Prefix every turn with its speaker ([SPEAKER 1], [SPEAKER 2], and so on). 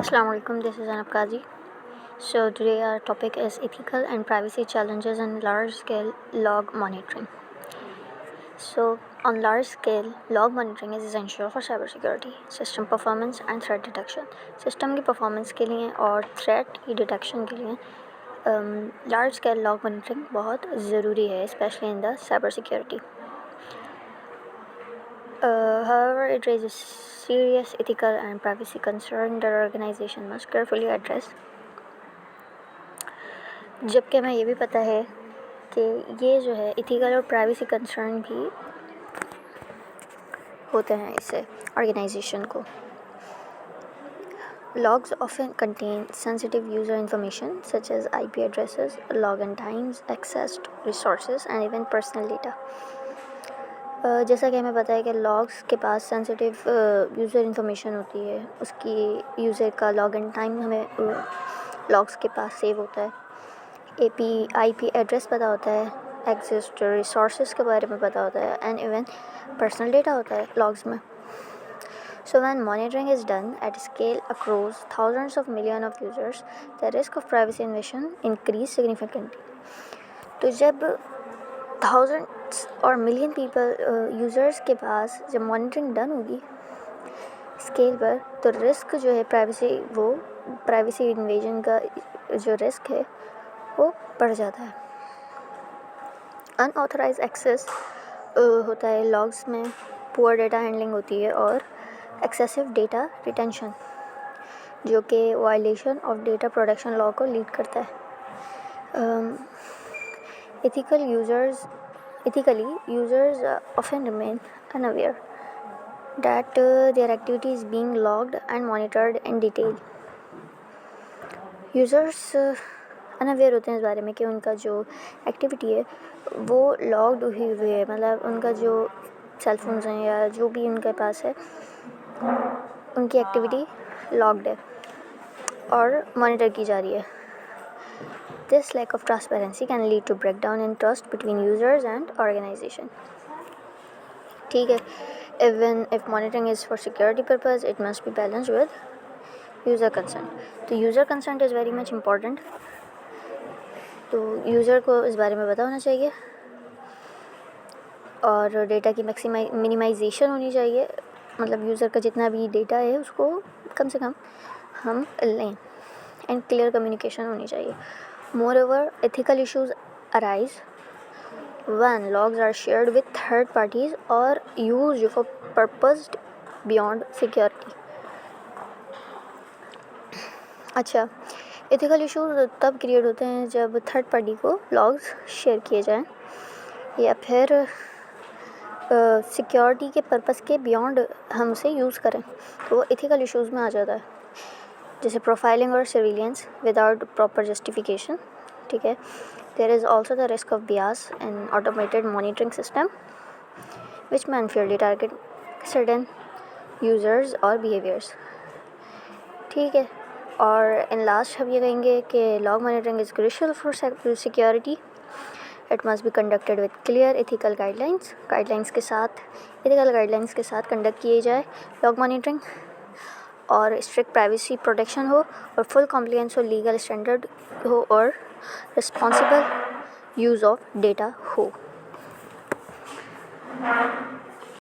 [SPEAKER 1] Assalamu alaikum, this is Anab Qazi. So today our topic is ethical and privacy challenges in large-scale log monitoring. So on large scale, log monitoring is essential for cybersecurity, system performance and threat detection. System की performance के लिए और threat की detection के लिए large scale log monitoring बहुत ज़रूरी है, especially in the cybersecurity. However, it raises serious ethical and privacy concerns that organization must carefully address. जबकि हमें ये भी पता है कि ये जो है इथिकल और प्राइवेसी कंसर्न भी होते हैं इससे ऑर्गेनाइजेशन को. Logs often contain sensitive user information such as IP addresses, login times, accessed resources and even personal data. जैसा कि हमें पता है कि लॉग्स के पास सेंसिटिव यूज़र इंफॉर्मेशन होती है, उसकी यूज़र का लॉगिन टाइम हमें लॉग्स के पास सेव होता है, IP एड्रेस पता होता है, एक्सिस्ट रिसोर्सेज के बारे में पता होता है एंड इवन पर्सनल डेटा होता है लॉग्स में. So when monitoring is done at scale across thousands of millions of users, the risk of privacy invasion increase significantly. तो जब थाउजेंड्स और मिलियन यूज़र्स के पास जब मॉनिटरिंग डन होगी स्केल पर, तो रिस्क जो है प्राइवेसी इन्वेजन का जो रिस्क है वो बढ़ जाता है. अनऑथराइज एक्सेस होता है लॉग्स में, पुअर डेटा हैंडलिंग होती है और एक्सेसिव डेटा रिटेंशन जो कि violation of data protection law को लीड करता है. Ethically, users often remain unaware that their activity is being logged and monitored in detail. Users unaware होते हैं इस बारे में कि उनका जो एक्टिविटी है वो लॉग्ड हुई है, मतलब उनका जो सेलफोन्स हैं या जो भी उनके पास है उनकी एक्टिविटी लॉग्ड है और मॉनिटर की जा रही है. This lack of transparency can lead to breakdown in trust between users and organization. ठीक है, even if monitoring is for security purpose, it must be balanced with user consent. तो user consent is very much important. तो user को इस बारे में पता होना चाहिए और डेटा की मिनिमाइजेशन होनी चाहिए, मतलब यूज़र का जितना भी डेटा है उसको कम से कम हम लें एंड क्लियर कम्युनिकेशन होनी चाहिए. Moreover, ethical issues arise when logs are shared with third parties or used for purposes beyond security. अच्छा, एथिकल इश्यूज तब क्रिएट होते हैं जब थर्ड पार्टी को लॉग्स शेयर किए जाएं या फिर सिक्योरिटी के पर्पस के बियॉन्ड हम उसे यूज़ करें, तो वो एथिकल इश्यूज़ में आ जाता है, जैसे प्रोफाइलिंग और सर्विलेंस विदाउट प्रॉपर जस्टिफिकेशन. ठीक है, there is also the risk of bias in automated monitoring system which may unfairly target certain users और बिहेवियर्स. ठीक है, और इन लास्ट हम ये कहेंगे कि log monitoring is crucial for security. It must be conducted with clear ethical guidelines के साथ कंडक्ट किए जाए लॉग मॉनिटरिंग, और स्ट्रिक्ट प्राइवेसी प्रोटेक्शन हो और फुल कॉम्प्लायंस हो, लीगल स्टैंडर्ड हो और रिस्पॉन्सिबल यूज़ ऑफ डेटा हो.